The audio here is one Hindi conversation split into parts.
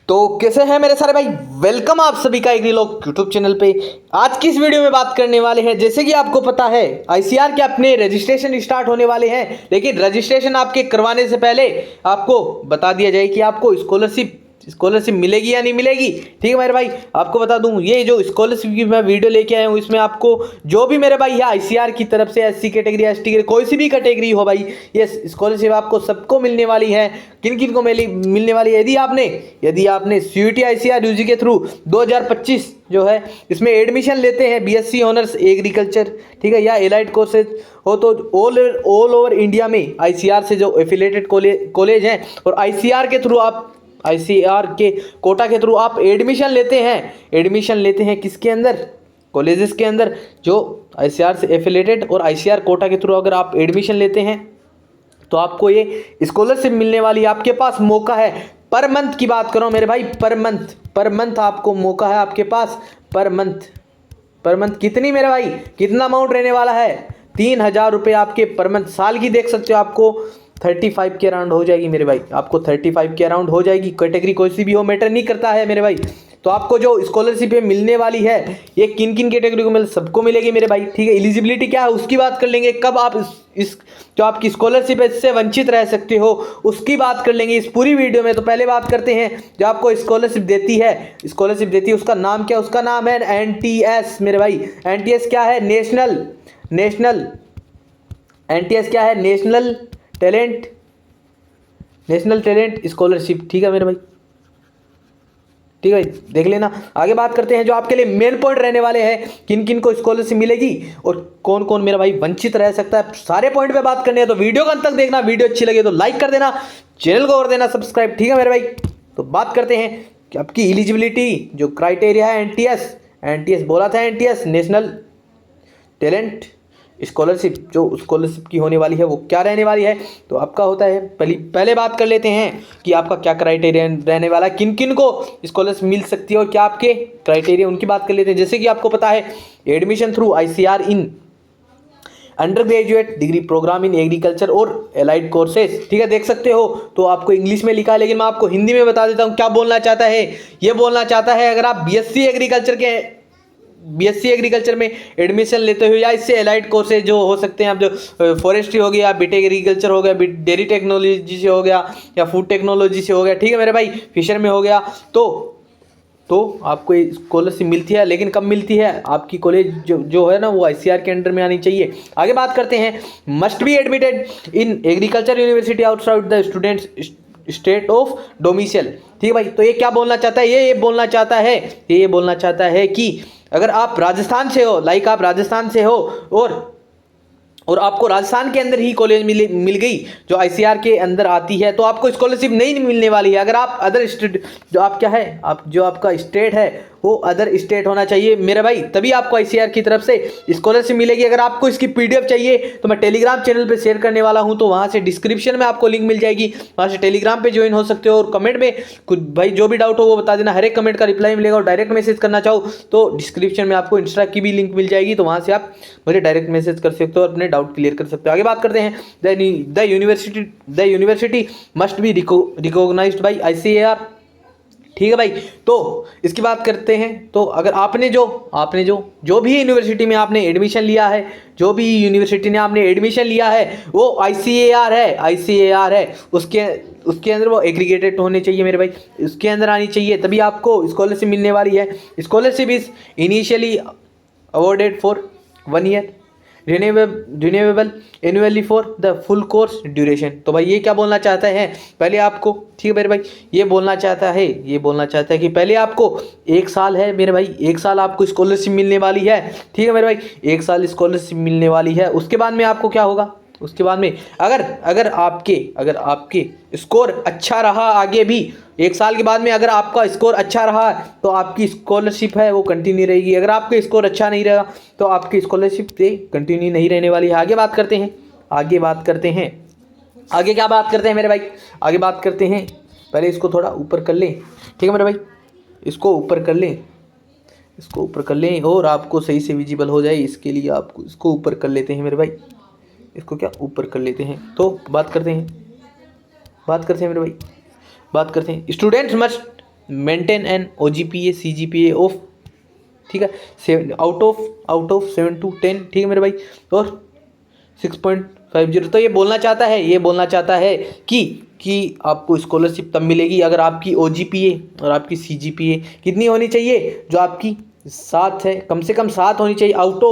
तो कैसे हैं मेरे सारे भाई। वेलकम आप सभी का एग्रीलॉग यूट्यूब चैनल पे। आज की इस वीडियो में बात करने वाले हैं, जैसे कि आपको पता है आईसीआर के अपने रजिस्ट्रेशन स्टार्ट होने वाले हैं, लेकिन रजिस्ट्रेशन आपके करवाने से पहले आपको बता दिया जाए कि आपको स्कॉलरशिप मिलेगी या नहीं मिलेगी। ठीक है मेरे भाई, आपको बता दूं ये जो स्कॉलरशिप की मैं वीडियो लेके आया हूँ, इसमें आपको जो भी मेरे भाई है आईसीआर की तरफ से एससी कैटेगरी एसटी कैटेगरी कोई सी भी कैटेगरी हो भाई, ये स्कॉलरशिप आपको सबको मिलने वाली है। किन किन को मिलने वाली है? यदि आपने सीयूटी आईसीआर यूजी के थ्रू 2025 जो है इसमें एडमिशन लेते हैं बीएससी ऑनर्स एग्रीकल्चर, ठीक है, या एलाइड कोर्सेज हो, तो ऑल ओवर इंडिया में आईसीआर से जो एफिलेटेड कॉलेज हैं और आईसीआर के थ्रू आप आईसीआर के कोटा के थ्रू आप एडमिशन लेते हैं किसके अंदर? कॉलेजेस के अंदर जो आईसीआर से एफिलेटेड और आईसीआर कोटा के थ्रू अगर आप एडमिशन लेते हैं तो आपको ये स्कॉलरशिप मिलने वाली। आपके पास मौका है, पर मंथ की बात करो मेरे भाई, पर मंथ आपको मौका है आपके पास। पर मंथ कितनी मेरे भाई, कितना अमाउंट रहने वाला है? 3,000 रुपये आपके पर मंथ। साल की देख सकते हो, आपको 35 के अराउंड हो जाएगी मेरे भाई, आपको 35 के अराउंड हो जाएगी। कैटेगरी कोई सी भी हो, मैटर नहीं करता है मेरे भाई। तो आपको जो स्कॉलरशिप मिलने वाली है ये किन किन कैटेगरी को सबको मिलेगी मेरे भाई, ठीक है। एलिजिबिलिटी क्या है उसकी बात कर लेंगे, कब आप इस जो आपकी स्कॉलरशिप है इससे वंचित रह सकते हो उसकी बात कर लेंगे इस पूरी वीडियो में। तो पहले बात करते हैं जो आपको स्कॉलरशिप देती है उसका नाम क्या है? उसका नाम है एनटीएस मेरे भाई। एनटीएस क्या है? नेशनल एनटीएस क्या है? नेशनल टैलेंट स्कॉलरशिप, ठीक है मेरे भाई, ठीक है, देख लेना। आगे बात करते हैं जो आपके लिए मेन पॉइंट रहने वाले हैं, किन किन को स्कॉलरशिप मिलेगी और कौन कौन मेरा भाई वंचित रह सकता है। सारे पॉइंट पे बात करने हैं तो वीडियो को अंत तक देखना। वीडियो अच्छी लगे तो लाइक कर देना, चैनल को कर देना सब्सक्राइब, ठीक है मेरे भाई। तो बात करते हैं कि आपकी एलिजिबिलिटी जो क्राइटेरिया है एनटीएस बोला था, एनटीएस नेशनल टैलेंट स्कॉलरशिप जो स्कॉलरशिप की होने वाली है वो क्या रहने वाली है। तो आपका होता है पहले बात कर लेते हैं कि आपका क्या क्राइटेरिया रहने वाला है, किन किन को स्कॉलरशिप मिल सकती है और क्या आपके क्राइटेरिया उनकी बात कर लेते हैं। जैसे कि आपको पता है admission through ICR in undergraduate degree programme in agriculture और एलाइड कोर्सेज, ठीक है, देख सकते हो। तो आपको इंग्लिश में लिखा है, लेकिन मैं आपको हिंदी में बता देता हूँ क्या बोलना चाहता है। ये बोलना चाहता है अगर आप बीएससी एग्रीकल्चर में एडमिशन लेते हो या इससे एलाइड कोर्सेज जो हो सकते हैं, आप जो फॉरेस्ट्री हो गया, बीटेक एग्रीकल्चर हो गया, डेयरी टेक्नोलॉजी से हो गया या फूड टेक्नोलॉजी से हो गया, ठीक है मेरे भाई, फिशर में हो गया, तो आपको स्कॉलरशिप मिलती है। लेकिन कब मिलती है? आपकी कॉलेज जो है ना वो आईसीआर के अंडर में आनी चाहिए। आगे बात करते हैं, must be admitted in agriculture university outside the students state of domicile, ठीक है भाई। तो ये क्या बोलना चाहता है? ये बोलना चाहता है कि अगर आप राजस्थान से हो, आप राजस्थान से हो और आपको राजस्थान के अंदर ही कॉलेज मिल गई जो आईसीआर के अंदर आती है, तो आपको स्कॉलरशिप नहीं मिलने वाली है। अगर आप अदर स्टेट जो आपका स्टेट है वो अदर स्टेट होना चाहिए मेरे भाई, तभी आपको आईसीआर की तरफ से स्कॉलरशिप मिलेगी। अगर आपको इसकी पीडीएफ चाहिए तो मैं टेलीग्राम चैनल पे शेयर करने वाला हूं, तो वहां से डिस्क्रिप्शन में आपको लिंक मिल जाएगी, वहां से टेलीग्राम पे ज्वाइन हो सकते हो। और कमेंट में कुछ भाई जो भी डाउट हो वो बता देना, हर एक कमेंट का रिप्लाई मिलेगा। और डायरेक्ट मैसेज करना चाहो तो डिस्क्रिप्शन में आपको इंस्टा की भी लिंक मिल जाएगी, तो वहां से आप मुझे डायरेक्ट मैसेज कर सकते हो और अपने डाउट क्लियर कर सकते हो। आगे बात करते हैं, the university must be recognised by ICAR, ठीक है भाई। तो इसकी बात करते हैं, तो अगर आपने जो भी यूनिवर्सिटी में आपने एडमिशन लिया है, जो भी यूनिवर्सिटी ने आपने एडमिशन लिया है वो आईसीएआर है, उसके अंदर वो एग्रीगेटेड होने चाहिए मेरे भाई, उसके अंदर आनी चाहिए, तभी आपको स्कॉलरशिप मिलने वाली है। Scholarship is initially awarded for 1 year, renewable annually for the full course duration. तो भाई ये क्या बोलना चाहता है पहले आपको, ठीक है मेरे भाई, ये बोलना चाहता है कि पहले आपको 1 साल है मेरे भाई, 1 साल आपको स्कॉलरशिप मिलने वाली है, ठीक है मेरे भाई, 1 साल स्कॉलरशिप मिलने वाली है। उसके बाद में आपको क्या होगा? उसके बाद में अगर आपके स्कोर अच्छा रहा, आगे भी 1 साल के बाद में अगर आपका स्कोर अच्छा रहा तो आपकी स्कॉलरशिप है वो कंटिन्यू रहेगी। अगर आपका स्कोर अच्छा नहीं रहा तो आपकी स्कॉलरशिप कंटिन्यू नहीं रहने वाली है। आगे बात करते हैं आगे क्या बात करते हैं मेरे भाई? आगे बात करते हैं, पहले इसको थोड़ा ऊपर कर लें, ठीक है मेरे भाई, इसको ऊपर कर लें और आपको सही से विजिबल हो जाए, इसके लिए आपको इसको ऊपर कर लेते हैं मेरे भाई, इसको क्या ऊपर कर लेते हैं। तो बात करते हैं मेरे भाई, students must maintain an OGPA CGPA of, ठीक है, आउट ऑफ 7 to 10, ठीक है मेरे भाई, और 6.50। तो ये बोलना चाहता है कि आपको स्कॉलरशिप तब मिलेगी अगर आपकी OGPA और आपकी CGPA कितनी होनी चाहिए, जो आपकी 7 है, कम से कम 7 होनी चाहिए। आउट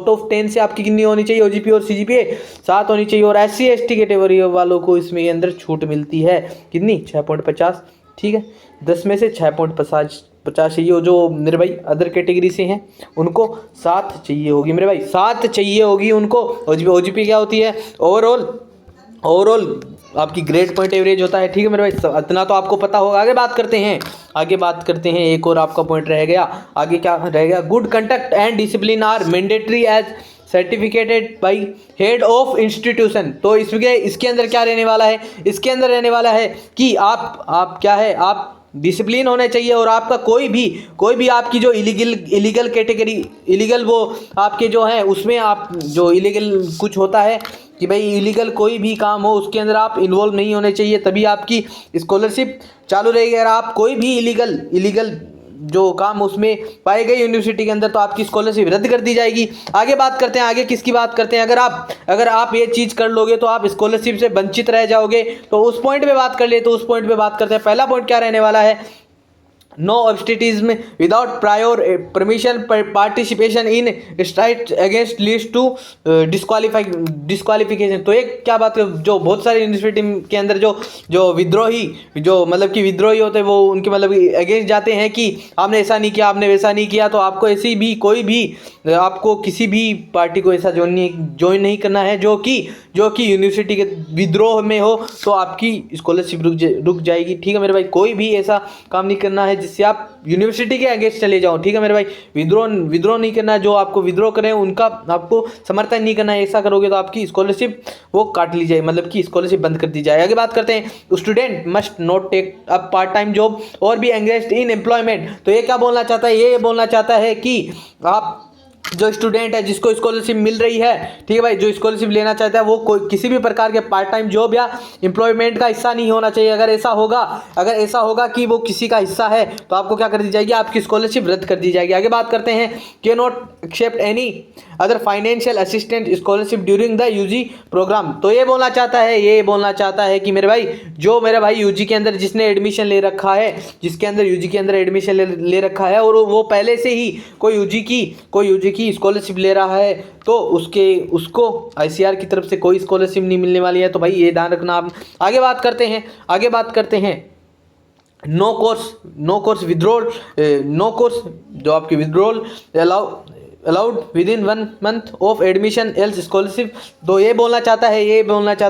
ऑफ 10 से आपकी कितनी होनी चाहिए OGPA और CGPA, 7 होनी चाहिए। और SC ST कैटेगरी वालों को इसमें अंदर छूट मिलती है कितनी, 6.50, ठीक है, 10 में से 6.50 चाहिए। जो मेरे भाई अदर कैटेगरी से हैं उनको 7 चाहिए होगी मेरे भाई, 7 चाहिए होगी उनको। OGP क्या होती है, ओवरऑल आपकी ग्रेड पॉइंट एवरेज होता है, ठीक है मेरे भाई, इतना तो आपको पता होगा। आगे बात करते हैं, एक और आपका पॉइंट रह गया, आगे क्या रह गया, good conduct and discipline are mandatory as certificated by head of institution. तो इसके अंदर क्या रहने वाला है, इसके अंदर रहने वाला है कि आप क्या है, आप डिसिप्लिन होने चाहिए, और आपका कोई भी आपकी जो इलीगल कैटेगरी, इलीगल वो आपके जो है उसमें आप जो इलीगल कुछ होता है कि भाई इलीगल कोई भी काम हो उसके अंदर आप इन्वॉल्व नहीं होने चाहिए, तभी आपकी स्कॉलरशिप चालू रहेगी। अगर आप कोई भी इलीगल जो काम उसमें पाए गए यूनिवर्सिटी के अंदर, तो आपकी स्कॉलरशिप रद्द कर दी जाएगी। आगे बात करते हैं, आगे किसकी बात करते हैं, अगर आप ये चीज़ कर लोगे तो आप स्कॉलरशिप से वंचित रह जाओगे। तो उस पॉइंट पे बात कर ले, तो उस पॉइंट पे बात करते हैं। पहला पॉइंट क्या रहने वाला है, no absenteeism without prior permission participation in strike against leads to disqualification. तो एक क्या बात है, जो बहुत सारी यूनिवर्सिटी के अंदर जो विद्रोही होते हैं, वो उनके मतलब अगेंस्ट जाते हैं कि आपने ऐसा नहीं किया, आपने वैसा नहीं किया, तो आपको ऐसी भी कोई भी आपको किसी भी पार्टी को ऐसा ज्वाइन नहीं करना है जो कि यूनिवर्सिटी के विद्रोह में हो, तो आपकी स्कॉलरशिप रुक जाएगी, ठीक है मेरे भाई। कोई भी ऐसा काम नहीं करना है जिससे आप यूनिवर्सिटी के अगेंस्ट चले जाओ, ठीक है मेरे भाई। विद्रोह नहीं करना है, जो आपको विद्रोह करें उनका आपको समर्थन नहीं करना है। ऐसा करोगे तो आपकी स्कॉलरशिप वो काट ली जाए, मतलब कि स्कॉलरशिप बंद कर दी जाए। आगे बात करते हैं, student must not take up part time job और बी एंगेज्ड इन एम्प्लॉयमेंट। तो ये क्या बोलना चाहता है, ये बोलना चाहता है कि आप जो स्टूडेंट है जिसको स्कॉलरशिप मिल रही है, ठीक है भाई, जो स्कॉलरशिप लेना चाहता है, वो कोई किसी भी प्रकार के पार्ट टाइम जॉब या एम्प्लॉयमेंट का हिस्सा नहीं होना चाहिए। अगर ऐसा होगा कि वो किसी का हिस्सा है, तो आपको क्या कर दी जाएगी, आपकी स्कॉलरशिप रद्द कर दी जाएगी। आगे बात करते हैं, can not accept any other financial assistant scholarship during the UG programme. तो ये बोलना चाहता है कि मेरे भाई यूजी के अंदर जिसने एडमिशन ले रखा है, जिसके अंदर यूजी के अंदर एडमिशन ले रखा है, और वो पहले से ही कोई यूजी की स्कॉलरशिप ले रहा है, तो उसको ICAR की तरफ से कोई स्कॉलरशिप नहीं मिलने वाली है। तो भाई ये ध्यान रखना आप। आगे बात करते हैं no course withdrawal, no course जो आपकी withdrawal allowed within 1 month of admission else scholarship. तो ये बोलना चाहता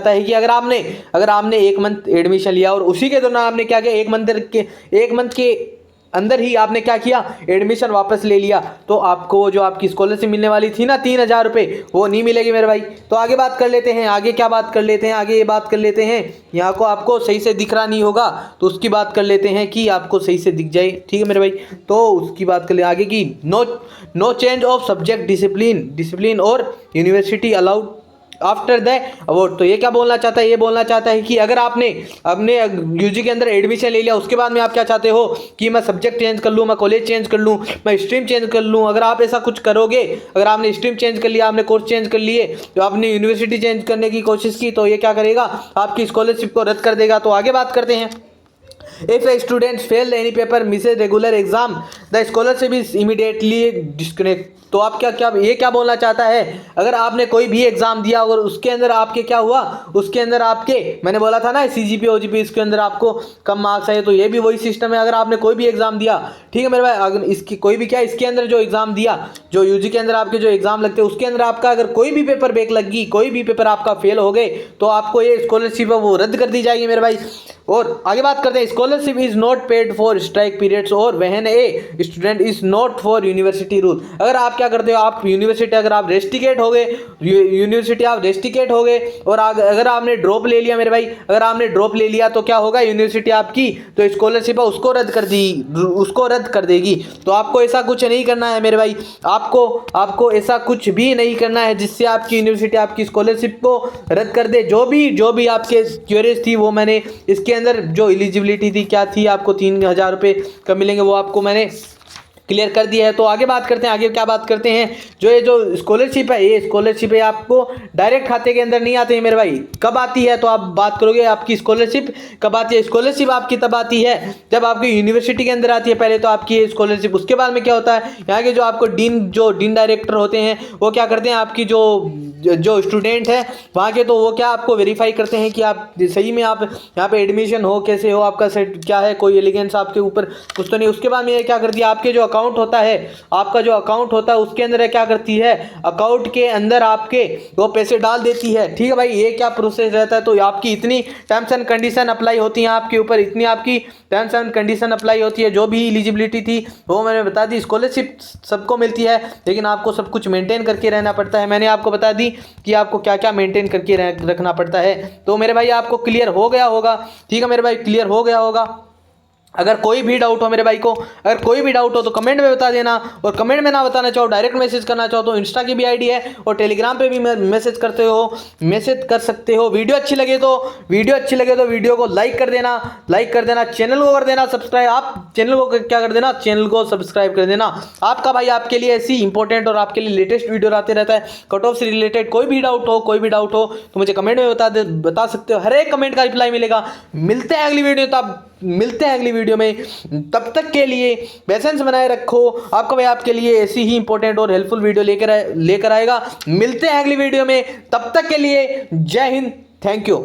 है कि अगर आपने 1 month एडमिशन लिया और उसी के दौरान आपने क्या किया, 1 month के अंदर ही आपने क्या किया, एडमिशन वापस ले लिया, तो आपको जो आपकी स्कॉलरशिप मिलने वाली थी ना 3,000 रुपये, वो नहीं मिलेगी मेरे भाई। तो आगे बात कर लेते हैं, आगे ये बात कर लेते हैं, यहाँ को आपको सही से दिख रहा नहीं होगा, तो उसकी बात कर लेते हैं कि आपको सही से दिख जाए, ठीक है मेरे भाई। तो उसकी बात कर ले आगे की, no change of subject discipline और university allowed after the award. तो ये क्या बोलना चाहता है, ये बोलना चाहता है कि अगर आपने यूजी के अंदर एडमिशन ले लिया, उसके बाद में आप क्या चाहते हो कि मैं सब्जेक्ट चेंज कर लूँ, मैं कॉलेज चेंज कर लूँ, मैं स्ट्रीम चेंज कर लूँ। अगर आप ऐसा कुछ करोगे, अगर आपने स्ट्रीम चेंज कर लिया, आपने कोर्स चेंज कर लिए, तो आपने यूनिवर्सिटी चेंज करने की कोशिश की, तो ये क्या करेगा, आपकी स्कॉलरशिप को रद्द कर देगा। तो आगे बात करते हैं, if a student fail any paper misses regular exam the scholarship is immediately disconnect। तो आप ये क्या बोलना चाहता है, अगर आपने कोई भी एग्जाम दिया और उसके अंदर आपके क्या हुआ, उसके अंदर आपके, मैंने बोला था ना CGP OGP, इसके अंदर आपको कम मार्क्स आए, तो ये भी वही सिस्टम है। अगर आपने कोई भी एग्जाम दिया, ठीक है मेरे भाई, अगर इसके अंदर जो एग्जाम दिया, जो यूजी के अंदर आपके जो एग्जाम लगते हैं, उसके अंदर आपका अगर कोई भी पेपर बैक लग गई, कोई भी पेपर आपका फेल हो गए, तो आपको ये स्कॉलरशिप है वो रद्द कर दी जाएगी मेरे भाई। और आगे बात करते हैं, scholarship is not paid for strike periods और when a student is not for university rule. अगर आप क्या करते हो, आप यूनिवर्सिटी अगर आप रेस्टिकेट हो गए, और अगर आपने ड्रॉप ले लिया मेरे भाई, अगर आपने ड्रॉप ले लिया, तो क्या होगा, यूनिवर्सिटी आपकी जो स्कॉलरशिप है उसको रद्द कर देगी। तो आपको ऐसा कुछ नहीं करना है मेरे भाई, आपको ऐसा कुछ भी नहीं करना है जिससे आपकी यूनिवर्सिटी आपकी स्कॉलरशिप को रद्द कर दे। जो भी आपके क्वेरीज थी वो मैंने इसके अंदर जो एलिजिबिलिटी थी क्या थी, आपको 3,000 रुपये कब मिलेंगे वो आपको मैंने क्लियर कर दिया है। तो आगे बात करते हैं, आगे क्या बात करते हैं, जो ये जो स्कॉलरशिप है, ये स्कॉलरशिप है आपको डायरेक्ट खाते के अंदर नहीं आते हैं मेरे भाई। कब आती है तो आप बात करोगे आपकी स्कॉलरशिप कब आती है। स्कॉलरशिप आपकी तब आती है जब आपकी यूनिवर्सिटी के अंदर आती है पहले तो आपकी स्कॉलरशिप। उसके बाद में क्या होता है, यहाँ के जो आपको डीन डायरेक्टर होते हैं वो क्या करते हैं, आपकी जो स्टूडेंट है वहाँ के, तो वो क्या आपको वेरीफाई करते हैं कि आप सही में आप यहाँ पे एडमिशन हो, कैसे हो, आपका सेट क्या है, कोई एलिगेंस आपके ऊपर कुछ तो नहीं। उसके बाद में ये क्या करती है, आपके जो अकाउंट होता है, आपका जो अकाउंट होता है उसके अंदर क्या करती है, अकाउंट के अंदर आपके वो पैसे डाल देती है। ठीक है भाई, ये क्या प्रोसेस रहता है। तो आपकी इतनी टर्म्स एंड कंडीशन अप्लाई होती है आपके ऊपर, इतनी आपकी टर्म्स एंड कंडीशन अप्लाई होती है। जो भी एलिजिबिलिटी थी वो मैंने बता दी। स्कॉलरशिप सबको मिलती है लेकिन आपको सब कुछ मेंटेन करके रहना पड़ता है। मैंने आपको बता दी कि आपको क्या क्या मेंटेन करके रखना पड़ता है। तो मेरे भाई आपको क्लियर हो गया होगा। ठीक है मेरे भाई, क्लियर हो गया होगा। अगर कोई भी डाउट हो मेरे भाई को, अगर कोई भी डाउट हो तो कमेंट में बता देना, और कमेंट में ना बताना चाहो डायरेक्ट मैसेज करना चाहो तो इंस्टा की भी आईडी है और टेलीग्राम पे भी मैसेज मैसेज कर सकते हो। वीडियो अच्छी लगे तो वीडियो को लाइक कर देना, चैनल को कर देना सब्सक्राइब। आप चैनल को क्या कर देना, चैनल को सब्सक्राइब कर देना। आपका भाई आपके लिए ऐसी इंपॉर्टेंट और आपके लिए लेटेस्ट वीडियो आते रहता है। कट ऑफ से रिलेटेड कोई भी डाउट हो तो मुझे कमेंट में बता सकते हो। हर एक कमेंट का रिप्लाई मिलेगा। मिलते हैं अगली वीडियो में। तब तक के लिए पेशेंस बनाए रखो। आपका भाई आपके लिए ऐसी ही इंपॉर्टेंट और हेल्पफुल वीडियो लेकर आएगा। मिलते हैं अगली वीडियो में, तब तक के लिए जय हिंद, थैंक यू।